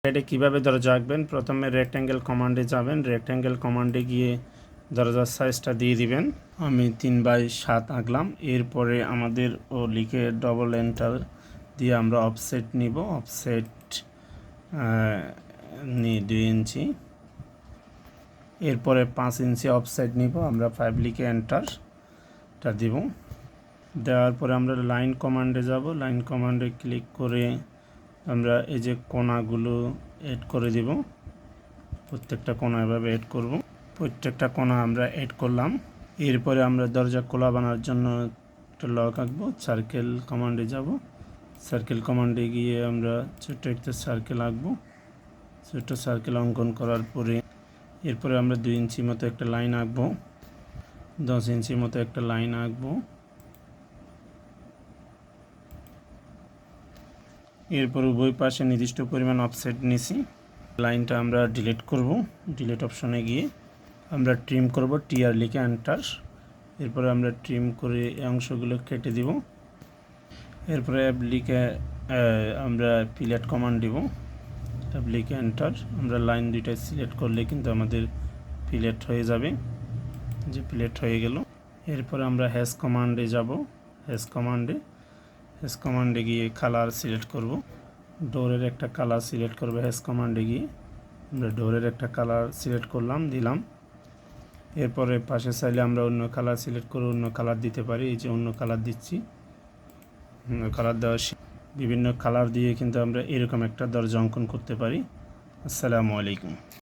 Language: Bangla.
এটা কীভাবে দরজা আঁকবেন, প্রথমে রেক্ট্যাঙ্গেল কমান্ডে যাবেন, রেক্ট্যাঙ্গেল কমান্ডে গিয়ে দরজার সাইজটা দিয়ে দিবেন। আমি 3/7 আঁকলাম। এরপরে আমাদের লিখে ডবল এন্টার দিয়ে আমরা অফসেট নিব, অফসেট নিয়ে 2 ইঞ্চি। এরপরে 5 ইঞ্চি অফসেট নিব, আমরা 5 লিখে এন্টারটা দিব। দেওয়ার পরে আমরা লাইন কমান্ডে যাব, লাইন কমান্ডে ক্লিক করে আমরা এই যে কোণাগুলো এড করে দিব, প্রত্যেকটা কোণা এভাবে এড করব। প্রত্যেকটা কোণা আমরা এড করলাম। এরপরে আমরা দরজা খোলা বানানোর জন্য একটা লক আঁকবো, সার্কেল কমান্ডে যাব, সার্কেল কমান্ডে গিয়ে আমরা ছোট্ট একটা সার্কেল আঁকবো। ছোট্ট সার্কেল অঙ্কন করার পরে এরপরে আমরা 2 ইঞ্চি মতো একটা লাইন আঁকবো, 10 ইঞ্চি মতো একটা লাইন আঁকবো। এরপর উভয় পাশে নির্দিষ্ট পরিমাণ অফসেট নিছি। লাইনটা আমরা ডিলিট করব, ডিলিট অপশনে গিয়ে আমরা ট্রিম করব, টিআর লিখে এন্টার। এরপরে আমরা ট্রিম করে এই অংশগুলো কেটে দিব। এরপরে অ্যাপ লিখে আমরা পিলেট কমান্ড দিব, অ্যাপ লিখে এন্টার। আমরা লাইন দুইটা সিলেক্ট করলে কিন্তু আমাদের পিলেট হয়ে যাবে, যে পিলেট হয়ে গেল। এরপরে আমরা হ্যাশ কমান্ডে যাব, হ্যাশ কমান্ডে গিয়ে কালার সিলেক্ট করব, ডোরের একটা কালার সিলেক্ট করব। হ্যাশ কমান্ডে গিয়ে আমরা ডোরের একটা কালার সিলেক্ট করলাম, দিলাম। এরপরে পাশে চাইলে আমরা অন্য কালার সিলেক্ট করে অন্য কালার দিতে পারি, এই যে অন্য কালার দিচ্ছি। কালার দেওয়া বিভিন্ন কালার দিয়ে কিন্তু আমরা এরকম একটা দরজা অঙ্কন করতে পারি। আসসালামু আলাইকুম।